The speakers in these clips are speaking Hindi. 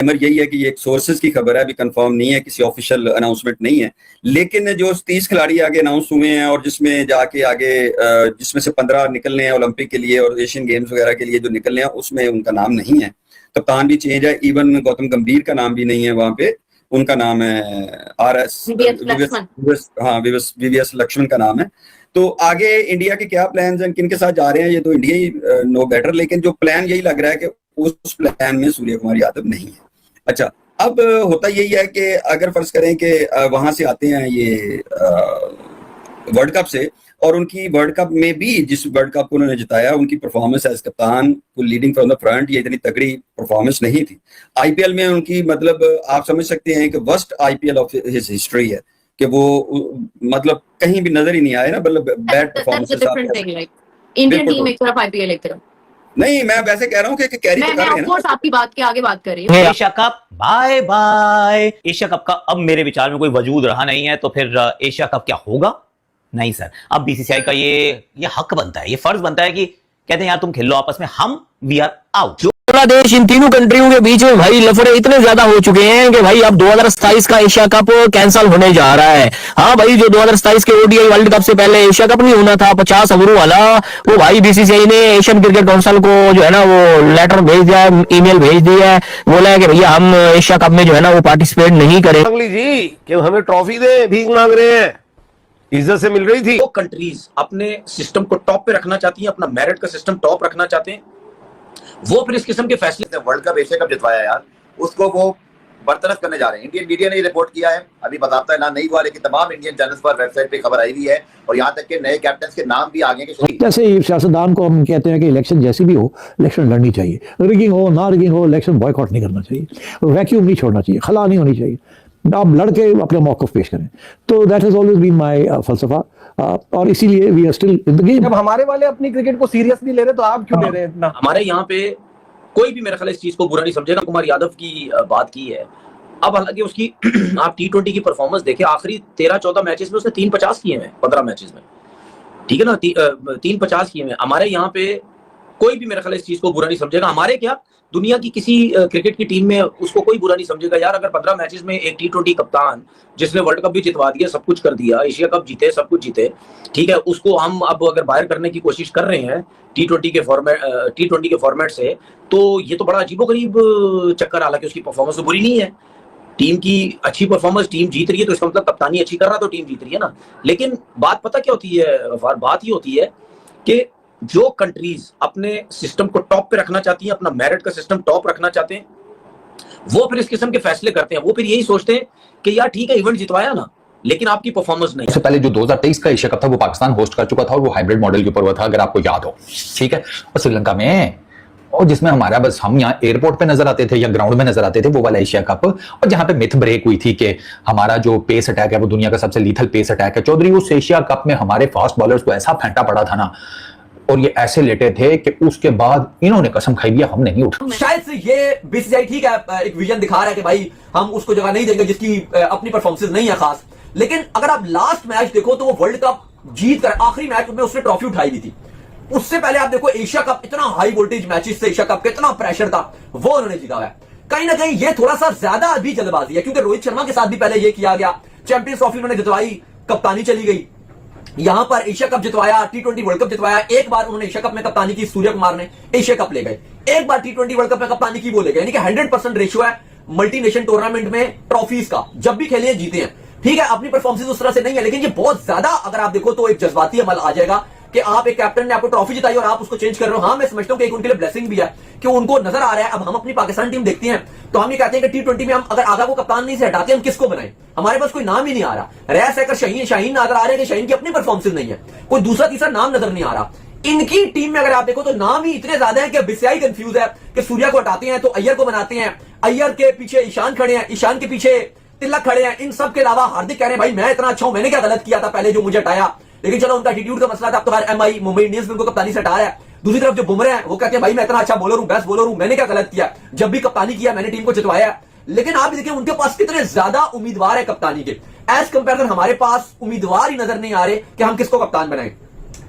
यही है कि ये एक सोर्सेज की खबर है, अभी कंफर्म नहीं है, किसी ऑफिशियल अनाउंसमेंट नहीं है। लेकिन जो 30 खिलाड़ी आगे अनाउंस हुए हैं और जिसमें जाके आगे जिसमें से 15 निकलने हैं ओलंपिक के लिए और एशियन गेम्स वगैरह के लिए जो निकलने हैं, उसमें उनका नाम नहीं है। कप्तान भी चेंज है, इवन गौतम गंभीर का नाम भी नहीं है वहां पे, उनका नाम है वीवीएस लक्ष्मण का नाम है। तो आगे इंडिया के क्या प्लान हैं, किन के साथ जा रहे हैं, ये तो इंडिया ही नो बेटर। लेकिन जो प्लान यही लग रहा है कि उस प्लान में सूर्य कुमार यादव नहीं है। अच्छा, अब होता यही है कि अगर फर्ज करें कि वहां से आते हैं ये वर्ल्ड कप से, और उनकी वर्ल्ड कप में भी जिस वर्ल्ड कप को उन्होंने जिताया, उनकी परफॉर्मेंस एज कप्तान को लीडिंग फ्रॉम द फ्रंट, ये इतनी तगड़ी परफॉर्मेंस नहीं थी। आईपीएल में उनकी मतलब आप समझ सकते हैं कि worst IPL of his history है, कि वो मतलब कहीं भी नजर ही नहीं आए ना, मतलब बैड परफॉर्मेंस। इंडियन टीम एक तरफ, आईपीएल एक तरफ। नहीं, मैं वैसे कह रहा हूँ कि कैरी तो कर रहे हैं ना। आपकी बात के आगे बात कर रही हूँ। Asia cup bye bye. Asia cup का अब मेरे विचार में कोई वजूद रहा नहीं है, तो फिर एशिया कप क्या होगा? नहीं सर, अब बीसीसीआई का ये हक बनता है, ये फर्ज बनता है कि कहते हैं यार तुम खेलो आपस में, हम वी आर आउट। बांग्लादेश, इन तीनों कंट्रियों के बीच में भाई लफड़े इतने ज्यादा हो चुके हैं कि भाई अब 2027 का एशिया कप कैंसिल होने जा रहा है। हाँ भाई, जो 2027 के ओडीआई वर्ल्ड कप से पहले एशिया कप नहीं होना था 50 ओवरों वाला, वो भाई बीसीसीआई ने एशियन क्रिकेट काउंसिल को जो है ना वो लेटर भेज दिया है, ईमेल भेज दिया है, बोला है कि भैया हम एशिया कप में जो है ना वो पार्टिसिपेट नहीं करेंगे जी, कि हमें ट्रॉफी दे, भीख मांग रहे हैं, इज्जत से मिल रही थी। वो कंट्रीज अपने सिस्टम को टॉप पे रखना चाहती हैं, अपना मेरिट का सिस्टम टॉप रखना चाहते हैं, वो फिर इस किस्म के फैसले। वर्ल्ड कप एशिया कप जितवाया यार, उसको वो बरतरफ करने जा रहे हैं। इंडियन मीडिया ने रिपोर्ट किया है, अभी बताता है ना नहीं हुआ, लेकिन तमाम इंडियन चैनल्स पर वेबसाइट पे खबर आई हुई है, और यहाँ तक के नए कैप्टन के नाम भी आगे के। जैसे सियासतदान को हम कहते हैं कि इलेक्शन जैसी भी हो, इलेक्शन लड़नी चाहिए, रिगिंग हो ना रिगिंग हो, इलेक्शन बॉयकॉट नहीं करना चाहिए, वैक्यूम नहीं छोड़ना चाहिए, खला नहीं होनी चाहिए, आप लड़के अपने मौक़िफ़ पेश करें। तो that has always been my फलसफा, और इसीलिए we are still in the game. जब हमारे वाले अपनी क्रिकेट को सीरियस नहीं ले रहे, तो आप क्यों ले रहे हैं इतना? हमारे यहाँ पे कोई भी मेरे ख्याल इस चीज को बुरा नहीं समझेगा। कुमार यादव की बात की है, अब हालांकि उसकी आप T20 की परफॉर्मेंस देखें, आखिरी 13-14 मैचेस में उसने 3 50 किए हैं 15 मैचेस में, ठीक है ना, 3 50 किए हैं। हमारे यहाँ पे कोई भी मेरे ख्याल इस चीज को बुरा नहीं समझेगा। हमारे क्या, दुनिया की किसी क्रिकेट की टीम में उसको कोई बुरा नहीं समझेगा यार, अगर 15 मैचेस में एक T20 कप्तान जिसने वर्ल्ड कप भी जितवा दिया, सब कुछ कर दिया, एशिया कप जीते, सब कुछ जीते, ठीक है, उसको हम अब अगर बाहर करने की कोशिश कर रहे हैं T20 के फॉर्मेट से, तो ये तो बड़ा अजीबोगरीब चक्कर। हालांकि उसकी परफॉर्मेंस तो बुरी नहीं है, टीम की अच्छी परफॉर्मेंस, टीम जीत रही है, तो इसका मतलब कप्तानी अच्छी कर रहा तो टीम जीत रही है ना। लेकिन बात पता क्या होती है, बात ये होती है कि जो कंट्रीज अपने सिस्टम को टॉप पे रखना चाहती हैं, अपना मेरिट का सिस्टम टॉप रखना चाहते हैं, वो फिर इस किस्म के फैसले करते हैं। वो फिर यही सोचते हैं कि यार ठीक है, इवेंट जितवाया ना, लेकिन आपकी परफॉर्मेंस नहीं। उससे पहले जो 2023 का एशिया कप था वो पाकिस्तान होस्ट कर चुका था, और वो हाइब्रिड मॉडल के ऊपर हुआ था, अगर आपको याद हो, ठीक है, और श्रीलंका में, और जिसमें हमारा बस हम यहाँ एयरपोर्ट पे नजर आते थे या ग्राउंड में नजर आते थे, वो वाला एशिया कप। और जहां पे मिथ ब्रेक हुई थी कि हमारा जो पेस अटैक है वो दुनिया का सबसे लीथल पेस अटैक है, चौधरी उस एशिया कप में हमारे फास्ट बॉलर्स को ऐसा फेंटा पड़ा था ना, और ये ऐसे लेटे थे कि उसके बाद इन्होंने कसम खाई दिया हम नहीं उठा। शायद से ये बीसीसीआई ठीक है, एक विजन दिखा रहा है कि भाई हम उसको जगह नहीं देंगे जिसकी अपनी परफॉर्मेंस नहीं है खास। लेकिन अगर आप लास्ट मैच देखो तो वो वर्ल्ड कप जीत कर आखिरी मैच में उसने ट्रॉफी उठाई दी थी। उससे पहले आप देखो एशिया कप, इतना हाई वोल्टेज मैचेस से एशिया कप का इतना प्रेशर था, वो उन्होंने जीता है। कहीं ना कहीं ये थोड़ा सा ज्यादा अभी जल्दबाजी है, क्योंकि रोहित शर्मा के साथ भी पहले ये किया गया, चैंपियंस ट्रॉफी उन्होंने जितवाई, कप्तानी चली गई, यहां पर एशिया कप जितवाया, T20 वर्ल्ड कप जितवाया। एक बार उन्होंने एशिया कप में कप्तानी की, सूर्य कुमार ने एशिया कप ले गए, एक बार T20 वर्ल्ड कप में कप्तानी की, वो ले गए। यानी कि 100% रेशियो है मल्टी नेशन टूर्नामेंट में ट्रॉफीज का, जब भी खेले जीते हैं। ठीक है, अपनी परफॉर्मेंस उस तरह से नहीं है, लेकिन ये बहुत ज्यादा अगर आप देखो तो एक जज्बाती अमल आ जाएगा कि आप एक कैप्टन ने आपको ट्रॉफी जिताई और आप उसको चेंज कर रहे हो। हाँ, मैं समझता हूं कि एक उनके लिए ब्लेसिंग भी है कि उनको नजर आ रहा है। अब हम अपनी पाकिस्तान टीम देखते हैं तो हम ये कहते हैं कि T20 में हम अगर आगा को कप्तान नहीं से हटाते, हम किसको बनाएं? हमारे पास कोई नाम ही नहीं आ रहा। रैस है, शाहीन नजर आ रहे हैं कि शाहीन की अपनी परफॉर्मेंस नहीं है, कोई दूसरा तीसरा नाम नजर नहीं आ रहा। इनकी टीम में अगर आप देखो तो नाम ही इतने ज्यादा है कि बीसीसीआई कंफ्यूज है कि सूर्या को हटाते हैं तो अय्यर को बनाते हैं, अय्यर के पीछे ईशान खड़े हैं, ईशान के पीछे तिलक खड़े हैं। इन सब के अलावा हार्दिक कह रहे हैं भाई मैं इतना अच्छा हूं, मैंने क्या गलत किया था पहले जो मुझे हटाया। लेकिन चलो उनका एटीट्यूड का मसला था, अब तो एमआई मुंबई इंडियंस में उनको कप्तानी से हटा रहा है। दूसरी तरफ जो बुमराह है वो कहते हैं भाई मैं इतना अच्छा बॉलर हूं, बेस्ट बॉलर हूं, मैंने क्या गलत किया, जब भी कप्तानी किया मैंने टीम को जितवाया। लेकिन आप देखिए उनके पास कितने ज्यादा उम्मीदवार है कप्तानी के, एज कंपेयर हमारे पास उम्मीदवार ही नजर नहीं आ रहे कि हम किसको कप्तान बनाएं।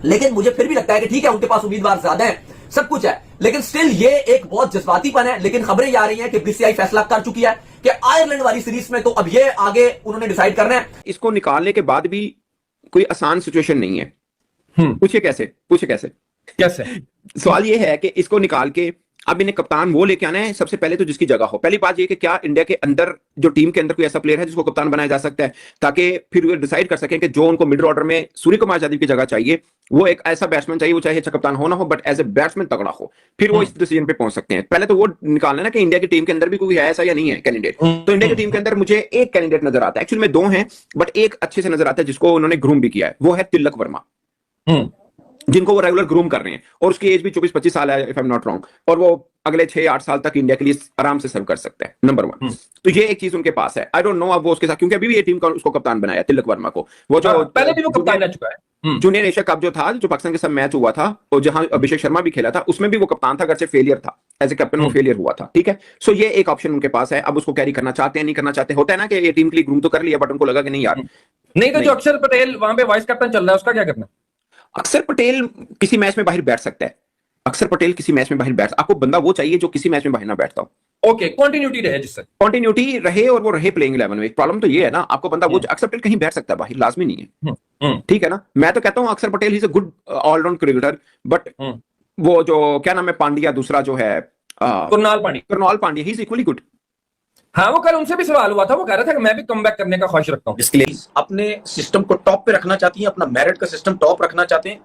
लेकिन मुझे फिर भी लगता है कि ठीक है उनके पास उम्मीदवार ज्यादा है, सब कुछ है, लेकिन स्टिल ये एक बहुत जज्बातीपन है। लेकिन खबरें ये आ रही हैं कि बीसीसीआई फैसला कर चुकी है कि आयरलैंड वाली सीरीज में तो अब ये आगे उन्होंने डिसाइड करना है। इसको निकालने के बाद भी कोई आसान सिचुएशन नहीं है। पूछिए कैसे सवाल ये है कि इसको निकाल के अब इन्हें कप्तान वो लेके आना है सबसे पहले तो जिसकी जगह हो। पहली बात ये कि क्या इंडिया के अंदर जो टीम के अंदर कोई ऐसा प्लेयर है जिसको कप्तान बनाया जा सकता है, ताकि फिर वो डिसाइड कर सकें कि जो उनको मिडिल ऑर्डर में सूर्य कुमार यादव की जगह चाहिए वो एक ऐसा बैट्समैन चाहिए, वो चाहे अच्छा कप्तान हो ना हो बट एज ए बैट्समैन तगड़ा हो, फिर वो इस डिसीजन पे पहुंच सकते हैं। पहले तो वो निकालना ना कि इंडिया की टीम के अंदर भी कोई है ऐसा या नहीं है कैंडिडेट। तो इंडिया की टीम के अंदर मुझे एक कैंडिडेट नजर आता है, एक्चुअली में दो हैं बट एक अच्छे से नजर आता है जिसको उन्होंने ग्रूम भी किया है, वो है तिलक वर्मा, जिनको वो रेगुलर ग्रूम कर रहे हैं और उसकी एज भी 24-25 साल है if I am not wrong, और वो अगले 6-8 साल तक इंडिया के लिए आराम से सर्व कर सकते हैं। नंबर 1 तो ये एक चीज उनके पास है। आई डोंट नो अब वो उसके साथ, क्योंकि अभी भी ये टीम का उसको कप्तान बनाया तिलक वर्मा को, वो जो पहले भी वो कप्तान रह चुका है। जूनियर एशिया कप जो था, जो पाकिस्तान के साथ मैच हुआ था और जहां अभिषेक शर्मा भी खेला था, उसमें भी वो कप्तान था, अगर से फेलियर था एज ए कैप्टन, वो फेलियर हुआ था। ठीक है, सो ये एक ऑप्शन उनके पास है। अब उसको कैरी करना चाहते हैं नहीं करना चाहते, होता है ना कि ये टीम के लिए ग्रूम तो कर लिया बट उनको लगा कि नहीं यार नहीं, तो जो अक्षर पटेल वहां पे वाइस कैप्टन चल रहा है उसका क्या करना? अक्षर पटेल किसी मैच में बाहर बैठ सकता है, अक्षर पटेल किसी मैच में बाहर बैठ, आपको बंदा वो चाहिए जो किसी मैच में बाहर ना बैठता हो। ओके, कंटिन्यूटी रहे, जिससे कंटिन्यूटी रहे और वो रहे प्लेइंग 11 में। प्रॉब्लम तो ये है ना, आपको बंदा वो अक्षर पटेल कहीं बैठ सकता है बाहर, लाजमी नहीं है। ठीक है ना, मैं तो कहता हूं Akshar Patel is a good allround cricketer, but वो जो क्या नाम है पांड्या, दूसरा जो है Krunal Pandya, he is equally good. हाँ, वो कल उनसे भी सवाल हुआ था, वो कह रहा था कि मैं भी कमबैक करने का ख्वाहिश रखता हूँ। इसके लिए अपने सिस्टम को टॉप पे रखना चाहती हैं, अपना मेरिट का सिस्टम टॉप रखना चाहते हैं,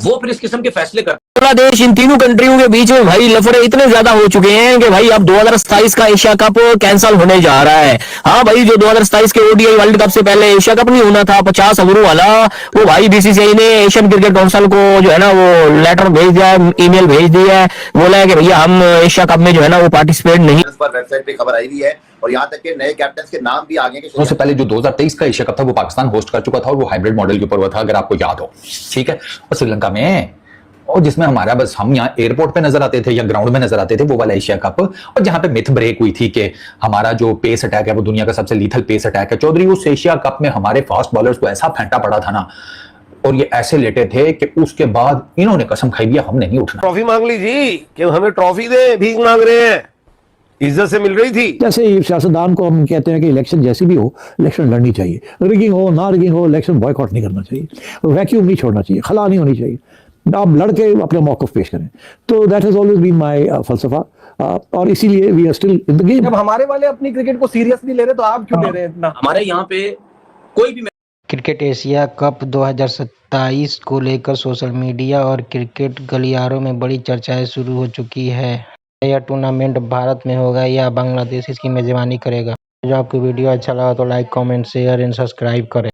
वो फिर इस किस्म के फैसले करते हैं। बांग्लादेश इन तीनों कंट्रियों के बीच में भाई लफड़े इतने ज्यादा हो चुके हैं कि भाई अब 2027 का एशिया कप कैंसिल होने जा रहा है। हाँ भाई, जो 2027 के ओडीआई वर्ल्ड कप से पहले एशिया कप नहीं होना था 50 ओवरों वाला, वो भाई बीसीसीआई ने एशियन क्रिकेट काउंसिल को जो है ना वो लेटर भेज दिया है, ईमेल भेज दिया है, बोला है कि भैया हम एशिया कप में जो है ना वो पार्टिसिपेट नहीं। पर वेबसाइट पे खबर आई हुई है और यहाँ तक के नए कैप्टन के नाम भी आगे के उससे पहले जो 2023 का एशिया कप था वो पाकिस्तान होस्ट कर चुका था और वो हाइब्रिड मॉडल के ऊपर हुआ था, अगर आपको याद हो। ठीक है, और श्रीलंका में, और जिसमें हमारा बस हम यहाँ एयरपोर्ट पे नजर आते थे या ग्राउंड में नजर आते थे, वो वाला एशिया कप, और जहां पे मिथ ब्रेक हुई थी कि हमारा जो पेस अटैक है वो दुनिया का सबसे लीथल पेस अटैक है। चौधरी, उस एशिया कप में हमारे फास्ट बॉलर्स को ऐसा फेंटा पड़ा था ना, और ये ऐसे लेटे थे कि उसके बाद इन्होंने कसम खाई दिया हमने नहीं उठना। ट्रॉफी मांग ली जी कि हमें ट्रॉफी दे, भीख मांग रहे हैं, इज्जत से मिल रही थी। जैसे सियासतदान को हम कहते हैं कि इलेक्शन जैसी भी हो, इलेक्शन लड़नी चाहिए, रिगिंग हो ना रिगिंग हो, इलेक्शन बॉयकॉट नहीं करना चाहिए, वैक्यूम नहीं छोड़ना चाहिए, खला नहीं होनी चाहिए, आप लड़के अपने मौक़िफ़ पेश करें। तो that has always been my फलसफा, और इसीलिए we are still in the game. जब हमारे वाले अपनी क्रिकेट को सीरियस नहीं ले रहे तो आप क्यों ले रहे हैं इतना? हमारे यहाँ पे कोई भी क्रिकेट एशिया कप 2027 को लेकर सोशल मीडिया और क्रिकेट गलियारों में बड़ी चर्चाएं शुरू हो चुकी है। यह टूर्नामेंट भारत में होगा या बांग्लादेश इसकी मेजबानी करेगा? जो आपको वीडियो अच्छा लगा तो like, comment, share and subscribe करें।